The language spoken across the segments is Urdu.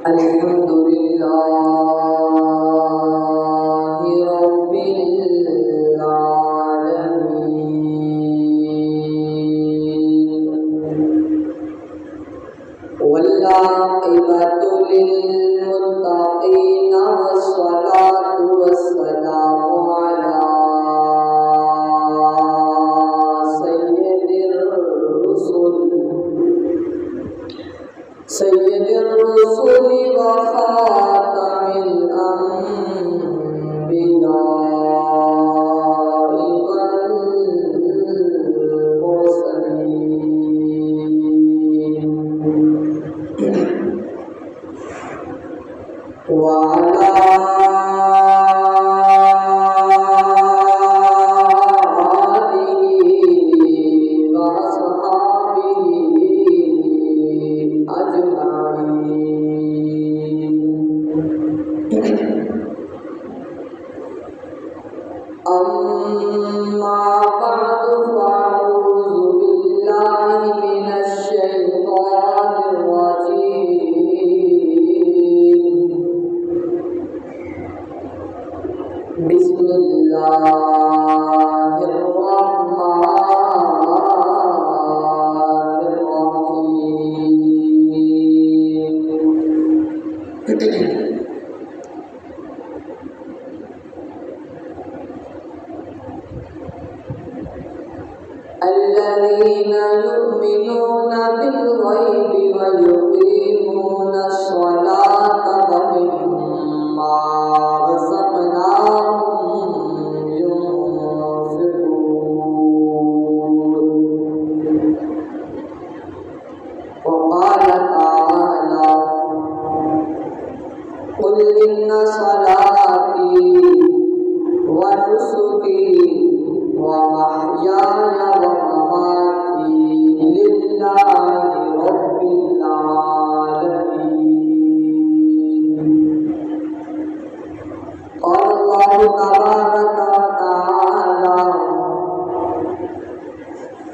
Alhamdulillahi Rabbil Alamin. Wal aqibatu lil muttaqin, wassalatu wassalamu ala sayyidil rusuli wa khatamil anbiya'i wal mursalin wa ala amma ba'du fa'udzu billahi minasy syaithanir rajim. Bismillahirrahmanirrahim. الذين يؤمنون بالغيب ويقيمون الصلاة ومما رزقناهم ينفقون. وقال تعالى: قل إن صلاتي ونسكي ومحياي ومماتي لله رب العالمين. قال الله تبارك وتعالى: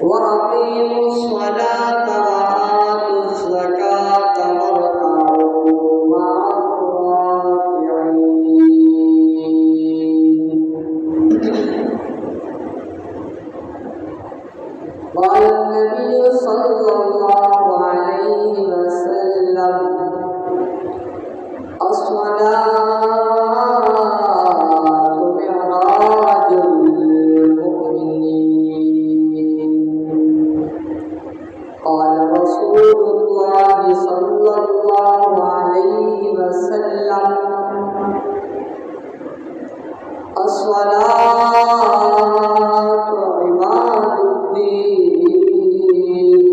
وأقيموا الصلاة وآتوا الزكاة واركعوا مع الراكعين. قال النبي صلى الله عليه وسلم: الصلاة معراج المؤمنين. قال رسول الله صلى الله عليه وسلم: الصلاة عماد الدين،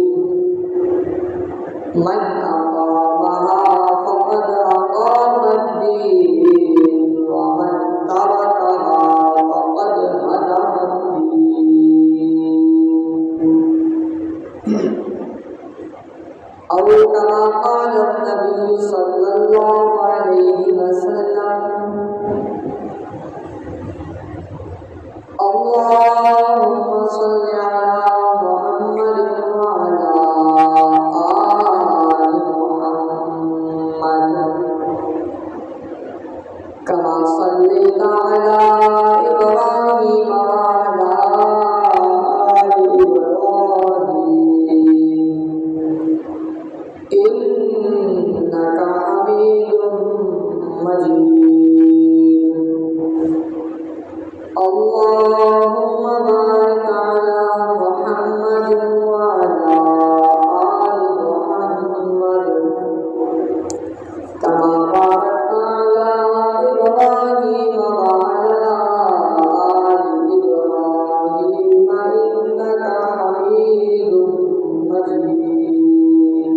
من أقامها فقد أقام الدين، ومن تركها فقد هدم الدين. أو كما قال النبي صلى الله عليه وسلم: اللهم صل على محمد وعلى آل محمد كما صليت على إبراهيم وعلى آل إبراهيم إنك حميد مجيد. اللهم بارك على محمد وعلى آل محمد كما باركت على إبراهيم وعلى آل إبراهيم إنك حميد مجيد.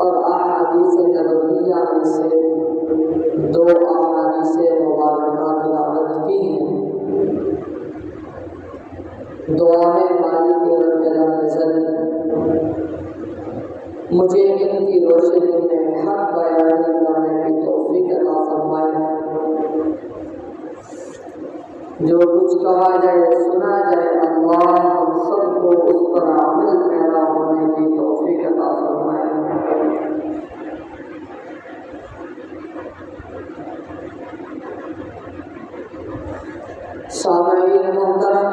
اور احادیث نبویہ میں سے 2 احادیث مبارکہ تلاوت کی ہیں۔ دعا ہے مالک رب العزت مجھے ان کی روشنی میں حق بیان کرنے کی توفیق عطا فرمائے، جو کچھ کہا جائے سنا جائے اللہ ہم سب کو اس پر عمل پیدا ہونے کی توفیق عطا فرمائے۔ سامعین محترم،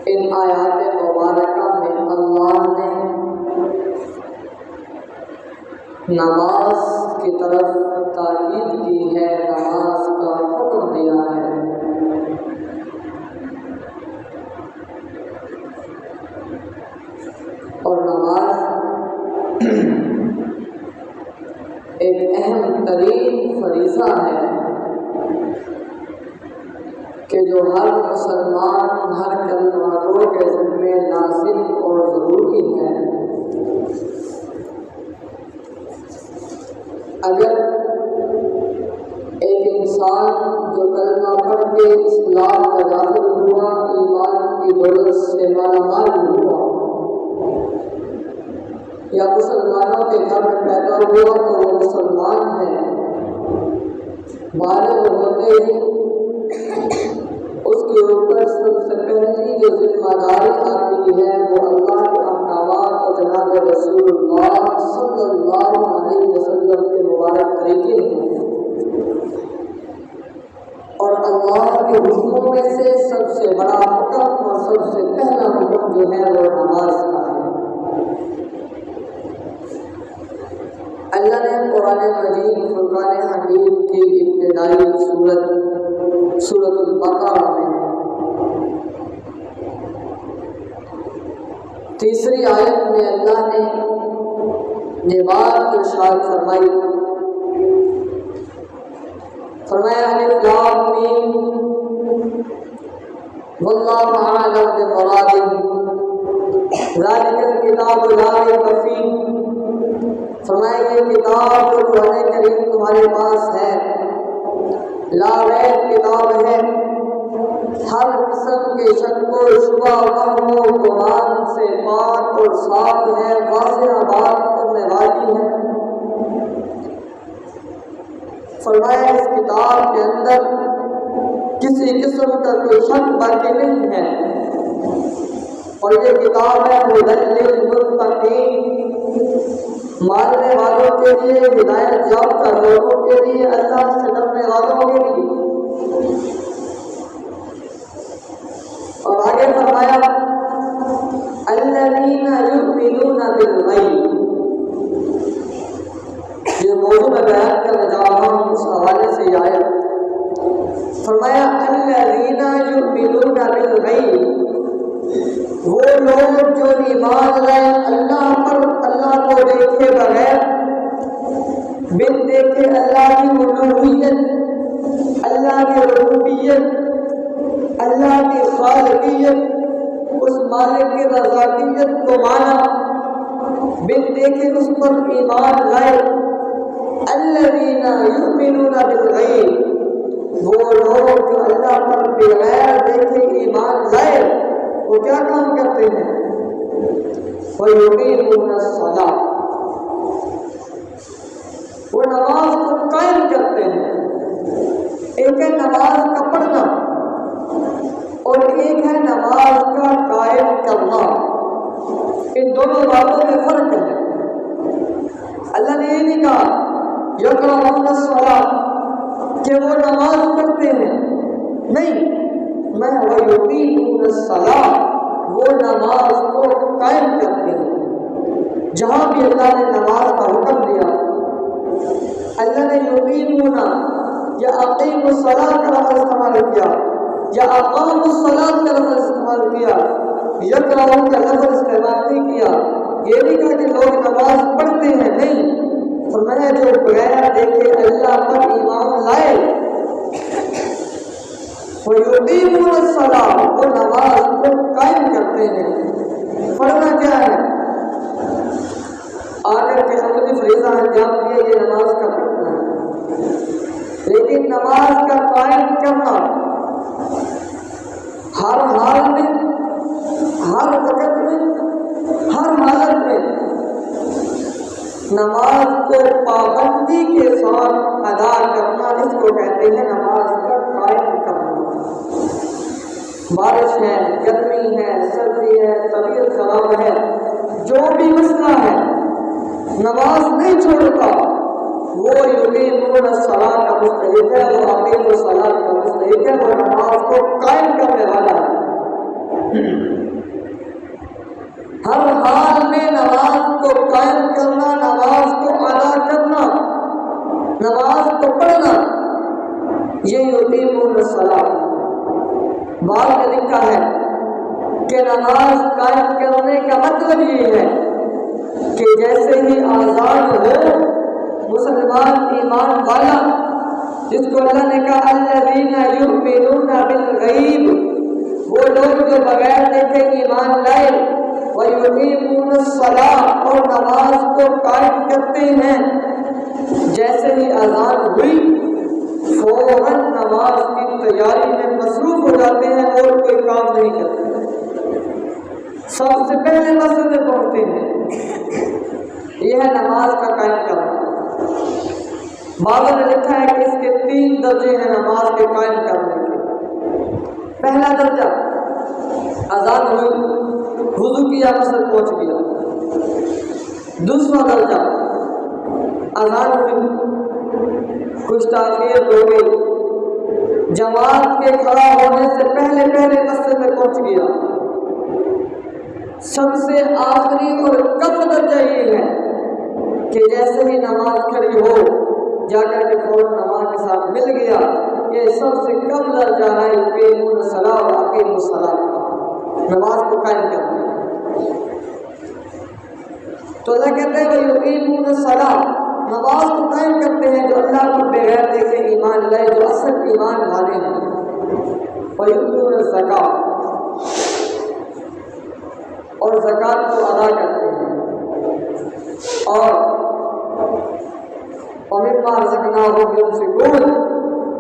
ان آیات مبارکہ میں اللہ نے نماز کی طرف تاکید کی ہے، نماز کا حکم دیا ہے۔ اور نماز ایک اہم ترین فریضہ ہے کہ جو ہر مسلمان، ہر کلمہ گو کے ذمے لازم اور ضروری ہے۔ اگر ایک انسان جو کلمہ پڑھ کے اسلام کا داخل ہوا، ایمان کی دولت سے مالا مال ہوا، یا مسلمانوں کے گھر میں پیدا ہوا تو وہ مسلمان ہے، بالغ ہوتے ہی اس کے اوپر سب سے پہلی جو ذمہ داری آتی ہے وہ اللہ کے احکامات اور جناب رسول اللہ صلی اللہ علیہ وسلم کے مبارک طریقے ہیں۔ اور اللہ کے حکموں میں سے سب سے بڑا حکم اور سب سے پہلا حکم جو ہے وہ نماز کا ہے۔ اللہ نے قرآن مجید فرقان حمید کی ابتدائی سورۃ البقرہ میں 3 آیت میں اللہ نے یہ بات ارشاد فرمایا الف لام میم واللہ اعلم بمرادہ ذالک الکتاب لا ریب فیہ، فرمایا یہ کتاب جو قرآن کریم تمہارے پاس ہے لا ریب کتاب ہے، ہر قسم کے شک و شبہ وہم و گمان سے پاک اور صاف ہے، واضح بات کرنے والی ہے۔ فرمایا اس کتاب کے اندر کسی قسم کا کوئی شک باقی نہیں ہے، اور یہ کتاب ہے ہدی للمتقین، ماننے والوں کے لیے، ہدایت یافتہ لوگوں کے لیے، اللہ سے ڈرنے والوں کے لیے۔ اور آگے فرمایا الذین یؤمنون بالغیب، یہ موضوع میں بیان کرنے جا رہا ہوں، اس حوالے سے یہ آیت فرمایا الذین یؤمنون بالغیب، وہ لوگ جو ایمان لائے اللہ پر، اللہ کو دیکھے بغیر، بن دیکھے اللہ کی الوہیت، اللہ کی ربوبیت، اللہ کی خالقیت، اس مالک کی رضاقیت کو مانا، بن دیکھے اس پر ایمان لائے۔ الذین یؤمنون بالغیب، وہ لوگ جو اللہ پر بغیر دیکھے ایمان لائے، وہ کیا کام کرتے ہیں؟ وَيُقِيمُونَ الصَّلَاةَ، وہ نماز کو قائم کرتے ہیں۔ ایک ہے نماز کا پڑھنا اور ایک ہے نماز کا قائم کرنا، ان دونوں باتوں میں فرق ہے۔ اللہ نے یہ نہیں کہا یقرؤون الصلاۃ کہ وہ نماز پڑھتے ہیں، نہیں، میں وَيُقِيمُونَ الصَّلَاۃ وہ نماز کو قائم کرتے ہیں۔ جہاں بھی اللہ نے نماز کا حکم دیا، اللہ نے یقیمون یا اقیم الصلاۃ کا لفظ استعمال کیا، یا اقام الصلاۃ کا لفظ استعمال کیا، یقرؤون کا لفظ استعمال نہیں کیا۔ یہ نہیں کہا کہ لوگ نماز پڑھتے ہیں، نہیں، فرمایا جو بغیر دیکھے اللہ پر ایمان لائے، وَيُقِيمُونَ الصَّلَاةَ وہ نماز کو قائم کرتے ہیں۔ پڑھنا کیا ہے؟ کر کے عملی فریضہ انجام دیا، یہ نماز کا پڑھنا ہے۔ لیکن نماز کا قائم کرنا ہر حال میں، ہر وقت میں، ہر حالت میں نماز کو پابندی کے ساتھ ادا کرنا، اس کو کہتے ہیں نماز کا قائم کرنا۔ بارش ہے، گرمی ہے، سردی ہے، طبیعت خراب ہے، جو بھی مسئلہ ہے، نماز نہیں چھوڑتا، وہ یقینون الصلاۃ کا مستحق ہے، وہ اقیم الصلاۃ کا مستحق ہے، وہ نماز کو قائم کرنے والا ہے۔ ہر حال میں نماز کو قائم کرنا، نماز کو ادا کرنا، نماز کو پڑھنا، یہ یقینون الصلاۃ۔ بعض نے لکھا ہے کہ نماز قائم کرنے کا مطلب یہ ہے کہ جیسے ہی آزان ہو، مسلمان ایمان والا، جس کو اللہ نے کہا الذین یؤمنون بالغیب، وہ لوگ جو بغیر دیکھے ایمان لائے، ویقیمون الصلاۃ، اور نماز کو قائم کرتے ہیں، جیسے ہی اذان ہوئی فوراً نماز کی تیاری میں مصروف ہو جاتے ہیں اور کوئی کام نہیں کرتے، سب سے پہلے مسجد میں پہنچتے ہیں۔ یہ ہے نماز کا قائم کرنا۔ بعضوں نے لکھا ہے کہ اس کے 3 درجے ہیں نماز کے قائم کرنے کے۔ پہلا درجہ، اذان ہوئی، وضو کیا، مسجد پہنچ گیا۔ دوسرا درجہ، اذان ہوئی، کچھ تاخیر ہو گئی، جماعت کے کھڑا ہونے سے پہلے مسجد میں پہنچ گیا۔ سب سے آخری اور کم درجہ یہ ہے کہ جیسے ہی نماز کھڑی ہو جا کر کے فوراً نماز کے ساتھ مل گیا۔ یہ سب سے کم درجہ ہے یقیمون الصلاۃ و اقیموا الصلاۃ کا، نماز کو قائم کرنا۔ تو اللہ کہتے ہیں وہ یقیمون الصلاۃ، نماز کو قائم کرتے ہیں جو اللہ کو بغیر دیکھے ایمان لائے، جو اصل ایمان والے ہیں۔ ویؤتون الزکوٰۃ، اور زکوٰۃ کو ادا کرتے ہیں، اور وَمِمَّا رَزَقْنَاهُمْ يُنْفِقُونَ،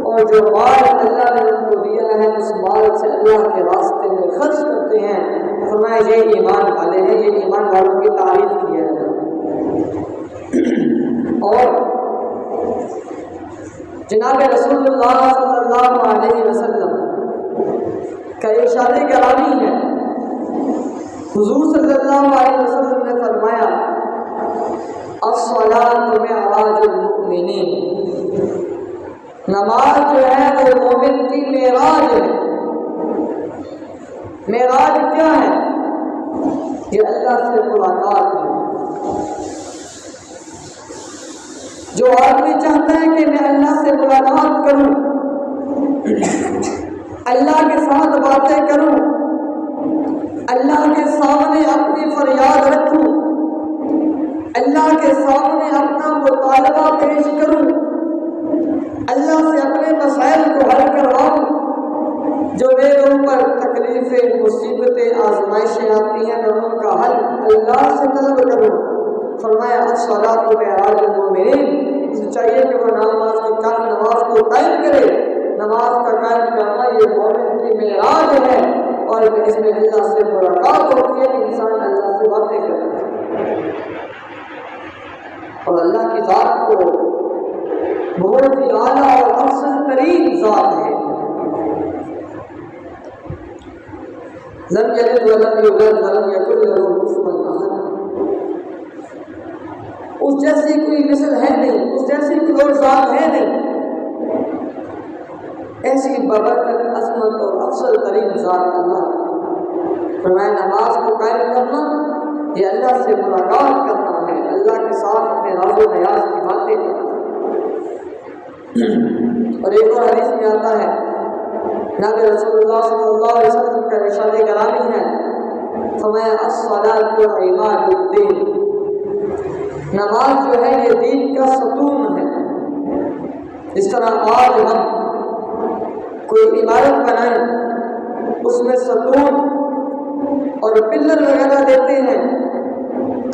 اور جو مال اللہ نے ان کو دیا ہے اس مال سے اللہ کے راستے میں خرچ کرتے ہیں۔ فرمایا یہ ایمان والے ہیں، یہ ایمان والوں کی تعریف کی ہے۔ اور جناب رسول اللہ صلی اللہ علیہ وسلم کا ارشاد گرامی ہے، حضور صلی اللہ علیہ وسلم نے فرمایا الصلاۃ معراج المؤمنین، نماز جو ہے وہ مومن کی معراج ہے۔ معراج کیا ہے؟ یہ اللہ سے ملاقات ہے۔ جو آدمی چاہتا ہے کہ میں اللہ سے ملاقات کروں، اللہ کے ساتھ باتیں کروں، اللہ کے سامنے اپنی فریاد رکھوں، اللہ کے سامنے اپنا مطالبہ پیش کروں، اللہ سے اپنے مسائل کو حل کرواؤں، جو میرے اوپر تکلیفیں، مصیبتیں، آزمائشیں آتی ہیں، میں ان کا حل اللہ سے طلب کروں۔ فرمایا الصلاۃ معراج المؤمنین، چاہیے کہ وہ نماز کو قائم کرے۔ نماز کا قائم کرنا یہ مومن کی معراج ہے، اور اس میں اللہ سے ملاقات ہوتی ہے، انسان اللہ سے باتیں کرتا ہے اور اللہ کی ذات کو بہت ہی اعلیٰ اور افضل ترین ذات ہے۔ لم یلد ولم یولد ولم یکن لہ کفوا احد، اس جیسی کوئی مثل ہے نہیں، اس جیسی کوئی اور ذات ہے نہیں، ایسی بابرکت، عظمت اور افضل ترین ذات اللہ۔ فرمایا نماز کو قائم کرنا یہ اللہ سے ملاقات کرنا ہے، اللہ کے ساتھ اپنے راز و نیاز کی باتیں کرنا۔ اور ایک اور حدیث میں آتا ہے، نبی رسول اللہ صلی اللہ علیہ وسلم کا ارشاد گرامی ہے، فرمایا الصلاۃ عماد الدین، نماز جو ہے یہ دین کا ستون ہے۔ اس طرح آج ہم کوئی عمارت بنائیں، اس میں ستون اور پلر وغیرہ دیتے ہیں،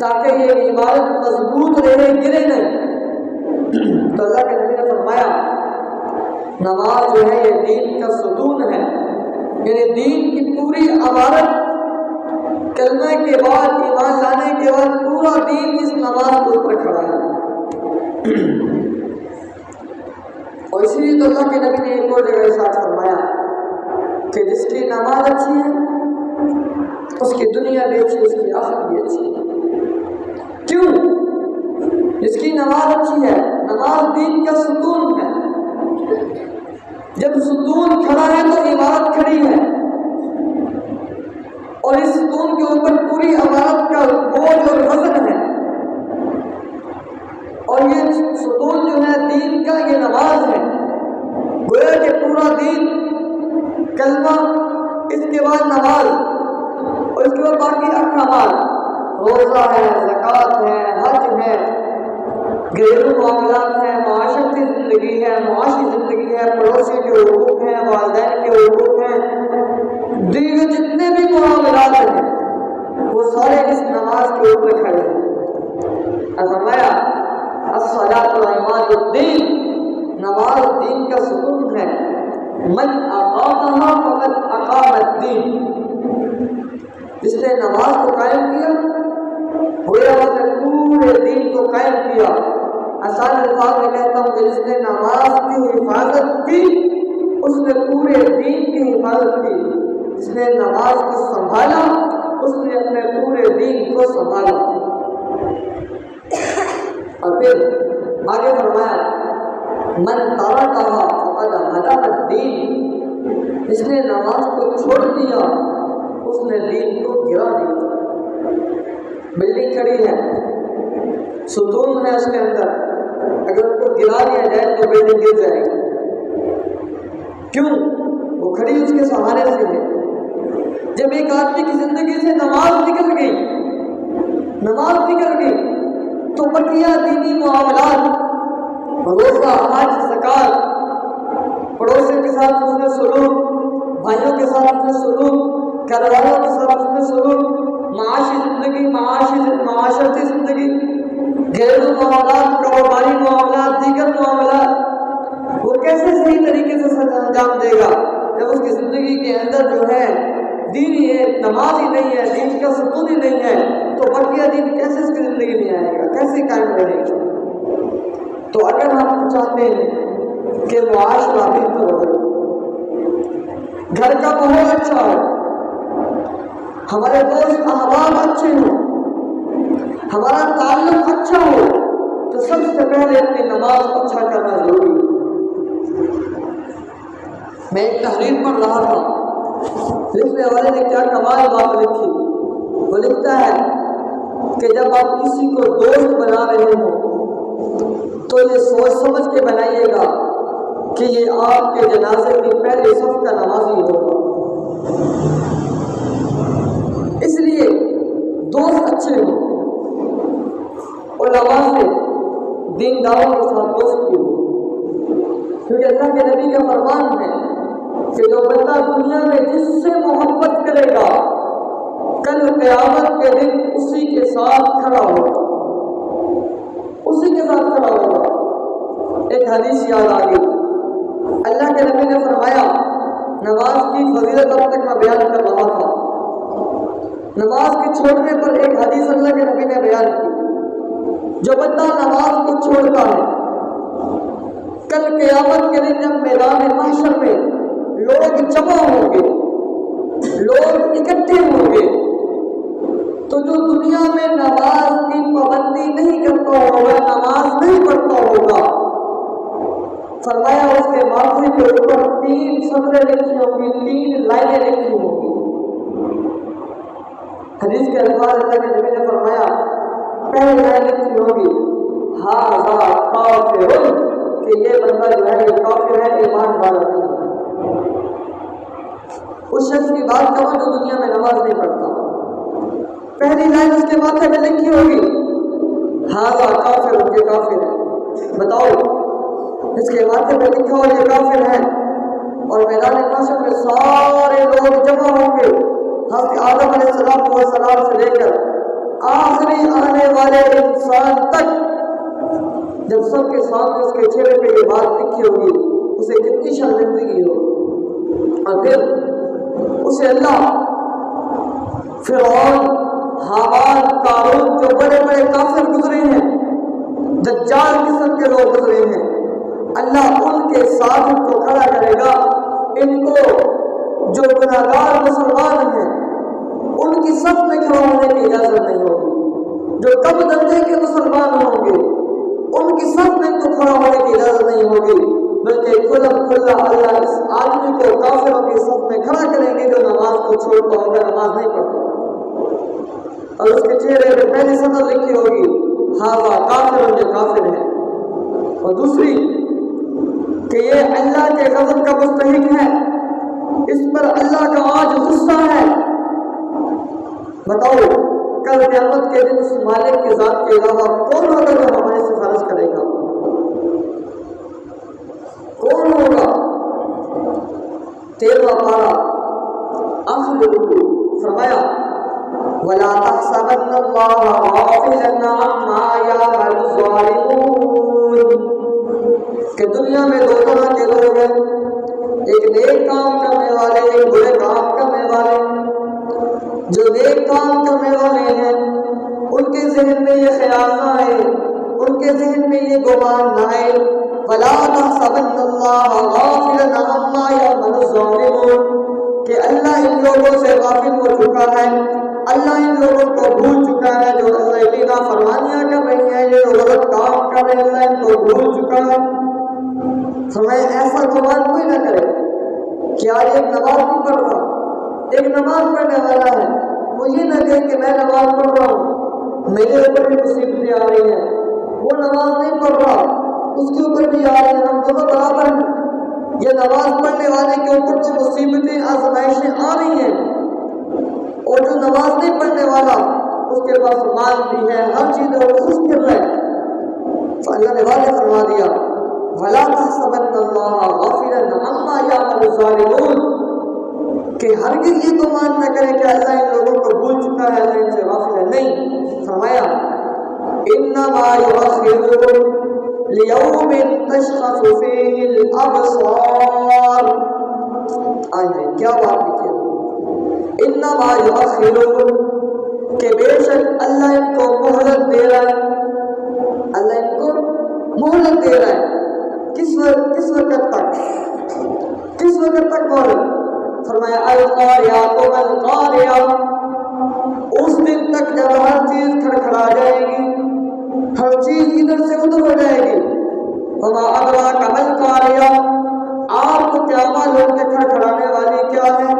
تاکہ یہ عبادت مضبوط رہے، گرے نہیں۔ تو اللہ کے نبی نے فرمایا نماز جو ہے یہ دین کا ستون ہے، یعنی دین کی پوری عمارت کلمہ کے بعد، ایمان لانے کے بعد پورا دین اس نماز کے اوپر کھڑا ہے۔ اور اسی لیے تو اللہ کے نبی نے ایک اور جگہ ارشاد فرمایا کہ جس کی نماز اچھی ہے اس کی دنیا بھی اچھی، اس کی آخرت بھی اچھی ہے۔ کیوں؟ جس کی نماز اچھی ہے، نماز دین کا ستون ہے۔ جب ستون کھڑا ہے تو عمارت کھڑی ہے، اور اس ستون کے اوپر پوری عمارت کا بوجھ اور وزن ہے۔ اور یہ ستون جو ہے دین کا، یہ نماز ہے۔ گویا کہ پورا دین، کلمہ، اس کے بعد نماز، اور اس کے بعد باقی احکامات، روزہ ہے، زکوٰۃ ہے، حج ہے، گھریلو معاملات ہیں، معاشرتی زندگی ہے، معاشی زندگی ہے، پڑوسی کے حقوق ہیں، والدین کے حقوق ہیں، دیگر جتنے بھی معاملات ہیں وہ سارے اس نماز کے اوپر کھڑے ہیں۔ فرمایا الصلاۃ عماد الدین، نماز دین کا ستون ہے۔ من اقامہا فقد اقام الدین، جس نے نماز کو قائم کیا گویا اس نے پورے دین کو قائم کیا۔ آسان الفاظ میں کہتا ہوں کہ جس نے نماز کی حفاظت کی اس نے پورے دین کی حفاظت کی۔ جس نے نماز کو سنبھالا اس نے اپنے پورے دین کو سنبھالا۔ اور پھر آگے فرمایا من ترکہا فقد ہدم الدین، جس نے نماز کو چھوڑ دیا اس نے دین کو گرا دیا۔ بلڈنگ کھڑی ہے، ستون ہے اس کے اندر، اگر اس کو گرا دیا جائے تو بلڈنگ گر جائے گی۔ کیوں؟ وہ کھڑی اس کے سہارے سے ہے۔ جب ایک آدمی کی زندگی سے نماز نکل گئی تو بقیہ دینی معاملات، روزہ، حج، زکوٰۃ، پڑوسی کے ساتھ اس میں سلوک، بھائیوں کے ساتھ اس میں سلوک، گھر والوں کے ساتھ اس میں سلوک، معاشی زندگی، معاشرتی زندگی، گھریلو معاملات، کاروباری معاملات، دیگر معاملات، وہ کیسے صحیح طریقے سے انجام دے گا جب اس کی زندگی کے اندر جو ہے دین ہی ہے، نماز ہی نہیں ہے، دین کا ستون ہی نہیں ہے، تو بقیہ دین کیسے اس کی زندگی میں آئے گا، کیسے قائم رہے گا؟ تو اگر ہم چاہتے ہیں کہ معاشرہ بہتر ہو، گھر کا ماحول اچھا ہو، ہمارے دوست احباب اچھے ہوں، ہمارا تعلق اچھا ہو، تو سب سے پہلے اپنی نماز کو اچھا کرنا ضروری ہے۔ میں ایک تحریر پڑھ رہا تھا، لکھنے والے نے کیا کمال بات لکھی۔ وہ لکھتا ہے کہ جب آپ کسی کو دوست بنا رہے ہو تو یہ سوچ سمجھ کے بنائیے گا کہ یہ آپ کے جنازے کی پہلی صف کا نمازی ہوگا۔ اس لیے دوست اچھے ہوں، علماء سے، دینداروں کے ساتھ دوستی ہو، کیونکہ اللہ کے نبی کا فرمان ہے کہ جو بندہ دنیا میں جس سے محبت کرے گا کل قیامت کے دن اسی کے ساتھ کھڑا ہوگا، اسی کے ساتھ کھڑا ہوگا۔ ایک حدیث یاد آ گئی، اللہ کے نبی نے فرمایا، نماز کی فضیلت اب تک میں بیان کر رہا تھا، نماز کے چھوڑنے پر ایک حدیث اللہ کے نبی نے بیان کی، جو بندہ نماز کو چھوڑتا ہے کل قیامت کے دن جب میدان محشر میں لوگ جمع ہوں گے، لوگ اکٹھے ہوں گے، تو جو دنیا میں نماز کی پابندی نہیں کرتا ہوگا، نماز نہیں پڑھتا ہوگا، فرمایا اس کے ماتھے کے اوپر 3 سطریں لکھی ہوں گی، 3 لائنیں لکھی ہوں گی۔ حدیث کے الفاظ اللہ کے نبی نے فرمایا، پہلی لائن لکھی ہوگی ھذا کافر، کہ یہ بندہ جو ہے یہ کافر ہے، ایمان والا نہیں ہے۔ اس شخص کی بات کرو جو دنیا میں نماز نہیں پڑھتا، پہلی لائن اس کے ماتھے میں لکھی ہوگی ھذا کافر، یہ کافر ہے۔ بتاؤ اس کے ماتھے میں لکھا ہو یہ کافر ہے، اور میدان محشر میں سارے لوگ جمع ہوں گے، حضرت آدم علیہ السلام سے لے کر آخری آنے والے انسان تک جب سب کے سامنے اس کے چہرے پہ یہ بات لکھی ہوگی اسے کتنی شرمندگی ہو. اور پھر اسے اللہ فرعون، حامان، قارون جو بڑے بڑے کافر گزرے ہیں، دجال قسم کے لوگ گزرے ہیں، اللہ ان کے ساتھ ان کو کھڑا کرے گا. ان کو جو گناہگار مسلمان ہیں ان کی صف میں کھڑا ہونے کی اجازت نہیں ہوگی. جو کم درجے کے مسلمان ہوں گے ان کی صف میں تو کھڑا ہونے کی اجازت نہیں ہوگی، بلکہ کھلا اللہ اس آدمی کو کافروں کی صف میں کھڑا کریں گے جو نماز کو چھوڑتا ہوگا، نماز نہیں پڑھتا، اور اس کے چہرے پہ پہلی سطر لکھی ہوگی ہاذا کافر، یہ کافر ہے. اور دوسری کہ یہ اللہ کے غضب کا مستحق ہے، اس پر اللہ کا آج غصہ ہے. بتاؤ کل قیامت کے دن اس مالک کی ذات کے علاوہ کون ہوگا جو ہماری سفارش کرے گا؟ کون ہوگا؟ 13واں پارہ آخر رکوع فرمایا وَلَا تَحْسَبَنَّ اللَّهَ غَافِلًا عَمَّا يَعْمَلُ الظَّالِمُونَ کہ دنیا میں دو طرح کے لوگ ہیں، ایک نیک کام کرنے والے، ایک برے کام کرنے والے. جو نیک کام کرنے والے ہیں ان کے ذہن میں یہ خیال نہ آئے، ان کے ذہن میں یہ گمان نہ آئے وَلَا تَحْسَبَنَّ اللَّهَ غَافِلًا عَمَّا يَعْمَلُ الظَّالِمُونَ کہ اللہ ان لوگوں سے غافل ہو چکا ہے، اللہ ان لوگوں کو بھول چکا ہے جو اللہ کی نافرمانیاں کر رہی ہیں، جو غلط کام کر رہے ہیں، اللہ ان کو بھول چکا ہے. فرمایا ایسا گمان کوئی نہ کرے. کیا ایک نماز نہیں پڑھ رہا، ایک نماز پڑھنے والا ہے، وہ یہ نہ کہے کہ میں نماز پڑھ رہا ہوں میرے اوپر بھی مصیبتیں آ رہی ہیں، وہ نماز نہیں پڑھ رہا اس کے اوپر بھی آ رہی ہیں، ہم دونوں برابر ہیں. یہ نماز پڑھنے والے کے اوپر تو مصیبتیں آزمائشیں آ رہی ہیں، اور جو نماز نہیں پڑھنے والا اس کے پاس مال بھی ہے، ہر چیز ہے، وہ خوش پھر رہا ہے. تو اللہ نے واضح فرما دیا وَلَا تَحْسَبَنَّ اللَّهَ غَافِلًا عَمَّا يَعْمَلُ الظَّالِمُونَ کہ ہرگز یہ گمان نہ کرے کہ اللہ ان لوگوں کو بھول چکا ہے، اللہ ان سے غافل ہے. نہیں، فرمایا انما یؤخرهم لیوم تشخص فیہ الابصار. آئیے کیا بات لکھی، انما یؤخرهم کہ بے شک اللہ ان کو مہلت دے رہا ہے، اللہ ان کو مہلت دے رہا ہے. کس وقت تک مہلت؟ فرمایا القاریہ القاریہ اس دن تک جب ہر چیز کھڑکھڑا جائے گی، ہر چیز ادھر سے ادھر ہو جائے گی. وما ادراک ما القاریہ آپ کو کیا معلوم کہ کھڑکھڑانے والی کیا ہے؟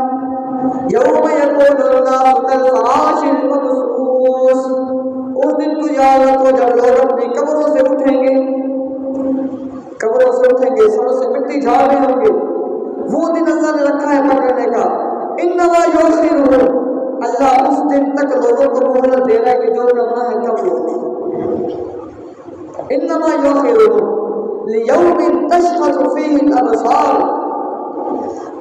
یوم یکون الناس کالفراش المبثوث اس دن کو یاد رکھو جب لوگ اپنی قبروں سے اٹھیں گے، سروں سے مٹی جھاڑ رہے ہوں گے. وہ دن اللہ نے رکھا ہے پکڑنے کا. انما یؤخرهم اللہ اس دن تک لوگوں کو مہلت دے رہا ہے کہ جو کرنا ہے کر لو. انما یؤخرهم لیوم تشخص فیہ الابصار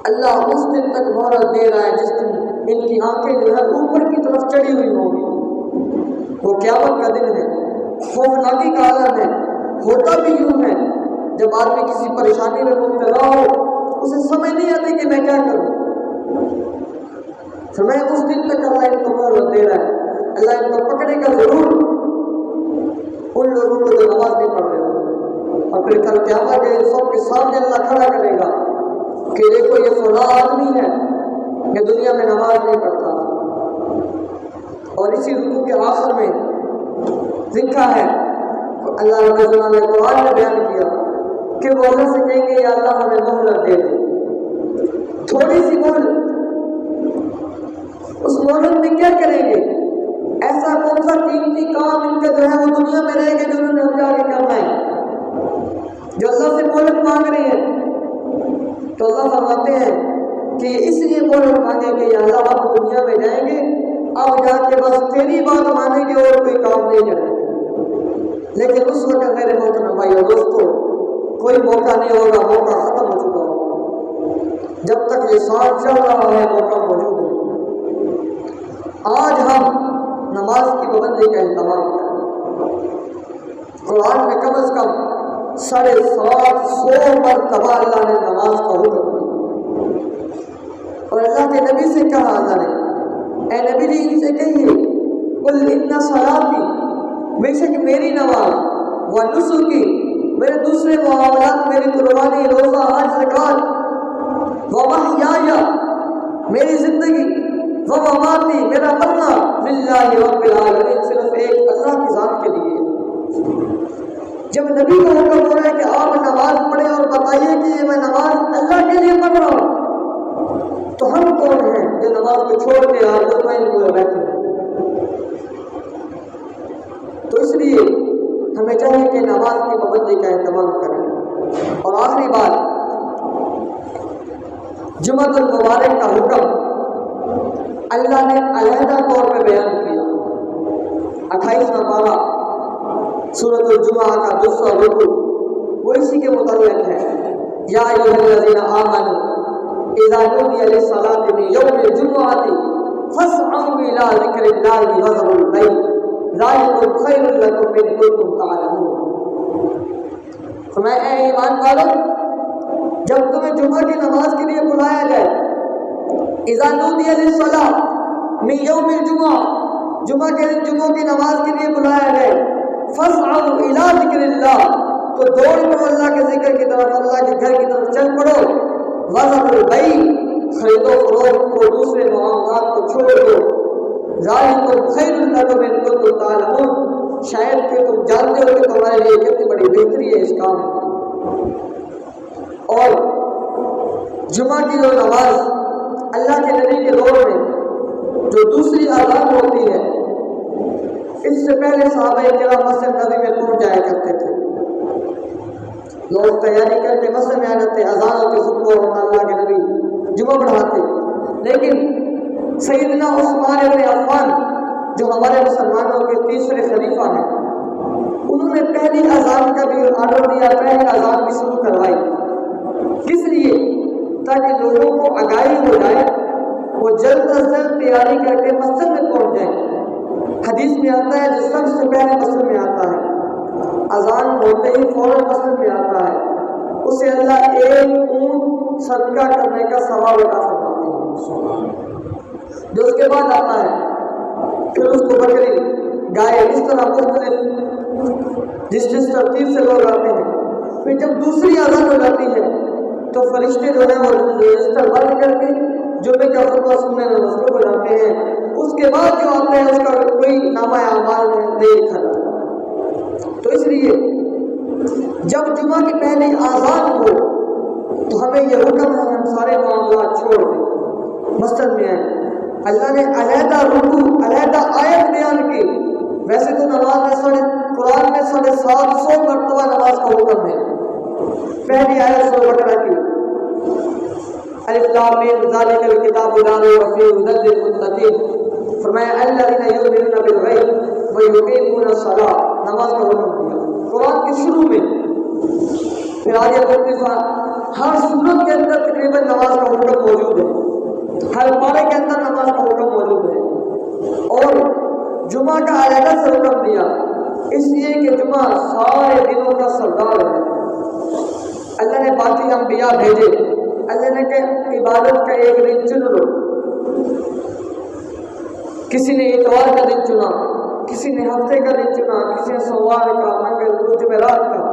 اللہ اس دن تک مہلت دے رہا ہے جس دن ان کی آنکھیں جو ہے اوپر کی طرف چڑھی ہوئی ہوں گی. وہ قیامت کا دن ہے، خوفناکی کا عالم ہے. ہوتا بھی یوں ہے جب آدمی کسی پریشانی میں مبتلا ہو اسے سمجھ نہیں آتی کہ میں کیا کروں. فرمایا اس دن تک اللہ ان کو مہلت دے رہا ہے. اللہ ان کو پکڑے گا ضرور، ان لوگوں کو جو نماز نہیں پڑھ رہے ہوں، اور پھر کل قیامت کے سب کے سامنے اللہ کھڑا کرے گا کہ دیکھو یہ فلاں آدمی ہے کہ دنیا میں نماز نہیں پڑھتا. اور اسی رکوع کے آخر میں لکھا ہے اللہ رب العزت نے قرآن میں بیان کیا کہ وہ اللہ سے کہیں گے یا اللہ ہمیں مہلت دے دے، تھوڑی سی مہلت. اس مہلت میں کیا کریں گے؟ ایسا کون سا قیمتی کام ان کا جو ہے وہ دنیا میں رہے گا جو انہوں نے ہم جا کے کرنا ہے، جو اللہ سے مہلت مانگ رہے ہیں. تو اللہ فرماتے ہیں کہ اس لیے مہلت مانگیں گے یا اللہ آپ دنیا میں جائیں گے، آپ جا کے بس تیری بات مانیں گے اور کوئی کام نہیں کریں گے. لیکن اس وقت میرے محترم بھائی اور دوستو کوئی موقع نہیں ہوگا، موقع ختم ہو چکا ہوگا. جب تک یہ سانس چل رہا ہے موقع موجود ہے. آج ہم نماز کی پابندی کا اہتمام کریں، قرآن میں کم از کم 750 مرتبہ اللہ نے نماز کا حکم دیا، اور اللہ کے نبی سے کہا اللہ نے، اے نبی جی ان سے کہیے قل ان صلاتی، بے شک میری نماز، و نسکی، میرے دوسرے معاملات، میری قربانی، روزہ، حج، زکات، و محیایا، میری زندگی، و مماتی، میرا مرنا، للہ رب العالمین، صرف ایک اللہ کی ذات کے لیے۔ جب نبی کا حکم ہو رہا ہے کہ آپ نماز پڑھیں اور بتائیے کہ یہ میں نماز اللہ کے لیے پڑھ رہا ہوں، تو ہم کون ہیں جو نماز کو چھوڑ کے آپ مطمئن ہوئے بیٹھے ہیں؟ تو اس لیے ہمیں چاہیے کہ نماز کی پابندی کا اہتمام کریں۔ اور آخری بات، جمعۃ المبارک کا حکم اللہ نے علیحدہ طور پہ بیان کیا۔ 28واں پارہ سورۃ الجمعہ کا 200 رکوع وہ اسی کے متعلق ہے، یا ایھا الذین آمنوا اذا نودی للصلاۃ من یوم الجمعۃ فاسعوا الی ذکر اللہ وذروا البیع ذالکم خیر لکم ان کنتم تعلمون۔ فرمایا اے ایمان والو، جب تمہیں جمعہ کی نماز کے لیے بلایا جائے، اذا نودی للصلاۃ من یوم الجمعہ، جمعہ کے دن جمعہ کی نماز کے لیے بلایا جائے، فاسعوا الی ذکر اللہ، تو دوڑ پڑو اللہ کے ذکر کی طرف، اللہ کے گھر کی طرف چل پڑو، وذروا البیع، خرید و فروخت کو، دوسرے معاملات کو چھوڑ دو، ذالکم خیر لکم ان کنتم تعلمون، شاید کہ تم جانتے ہو کہ تمہارے لیے کتنی بڑی بہتری ہے اس کام میں۔ اور جمعہ کی جو نماز اللہ کے نبی کے دور میں جو دوسری اذان ہوتی ہے، اس سے پہلے صحابہ کرام مسجد نبی میں پہنچ جایا کرتے تھے، لوگ تیاری کر کے مسجد میں آ جاتے، اذان ہوتی، خطبہ ہوتا، اللہ کے نبی جمعہ پڑھاتے۔ لیکن سیدنا عثمان ابن عفان جو ہمارے مسلمانوں کے تیسرے خلیفہ ہیں، انہوں نے پہلی اذان کا بھی آرڈر دیا، پہلی اذان بھی شروع کروائی۔ کس لیے؟ تاکہ لوگوں کو آگاہی ہو جائے، وہ جلد از جلد تیاری کر کے مسجد میں پہنچ جائیں۔ حدیث میں آتا ہے جو سب سے پہلے مسجد میں آتا ہے، اذان ہوتے ہی فوراً مسجد میں آتا ہے، اسے اللہ ایک اونٹ صدقہ کرنے کا ثواب عطا فرماتے ہیں۔ جو اس کے بعد آتا ہے، پھر اس کو بکری، گائے، اس طرح مختلف جس ترتیب سے لوگ آتے ہیں۔ پھر جب دوسری اذان ہو جاتی ہے تو فرشتے جو ہیں وہ رجسٹر بند کر کے جمعے کا خطبہ سننے میں مصروف ہو جاتے ہیں۔ اس کے بعد جو آتے ہیں اس کا کوئی نامہ اعمال میں نہیں لکھا جاتا۔ تو اس لیے جب جمعہ کی پہلی اذان ہو تو ہمیں یہ حکم ہے ہم سارے معاملات چھوڑ دیں، مسجد میں آئیں۔ اللہ نے علیحدہ رکوع، علیحدہ آیت بیان کی۔ ویسے تو نماز میں قرآن میں 750 مرتبہ نماز کا حکم ہے۔ پہلی آیت سورۃ بقرہ کی، الف لام میم ذالک الکتاب لا ریب فیہ ھدی للمتقین، فرمایا الذین یؤمنون بالغیب ویقیمون الصلاۃ، نماز کا حکم دیا قرآن کے شروع میں۔ پھر آگے ہر سورت کے اندر تقریباً نماز کا حکم موجود ہے، ہر پارے کے اندر نماز کا حکم موجود ہے۔ اور جمعہ کا علیحدہ سے حکم دیا اس لیے کہ جمعہ سارے دنوں کا سردار ہے۔ اللہ نے باقی انبیاء بھیجے، اللہ نے کہ عبادت کا ایک دن چن لو، کسی نے اتوار کا دن چنا، کسی نے ہفتے کا دن چنا، کسی نے سوموار کا، منگل، جمعرات کا،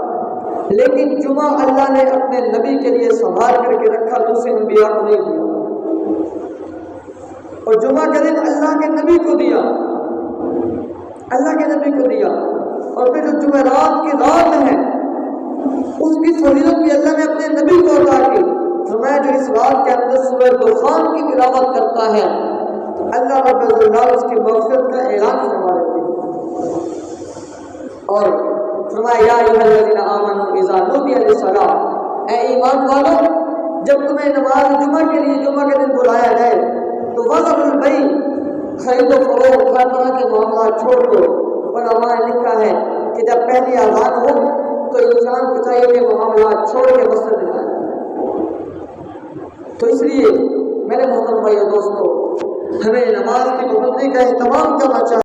لیکن جمعہ اللہ نے اپنے نبی کے لیے سنبھال کر کے رکھا، دوسرے انبیاء کو نہیں دیا۔ اور جمعہ کا دن اللہ کے نبی کو دیا، اللہ کے نبی کو دیا۔ اور پھر جو جمعرات کی رات ہے اس کی فضیلت بھی اللہ نے اپنے نبی کو عطا کی۔ فرمایا جو اس رات کے اندر سورہ دخان کی تلاوت کرتا ہے اللہ رب العزت اس کی مغفرت کا اعلان فرما دیتے ہیں۔ اور فرمایا یا ایھا الذین آمنوا اذا نودی للصلاۃ، اے ایمان والو جب تمہیں نماز جمعہ کے لیے جمعہ کے دن بلایا جائے تو وذروا البیع، خرید و فروخت، ہر طرح کے معاملات چھوڑ دو۔ علماء نے لکھا ہے کہ جب پہلی اذان ہو تو انسان کو چاہیے کہ معاملات چھوڑ کے مسجد میں آئے۔ تو اس لیے میرے محترم بھائی اور دوستو، ہمیں نماز کی پابندی کا اہتمام کرنا چاہیے۔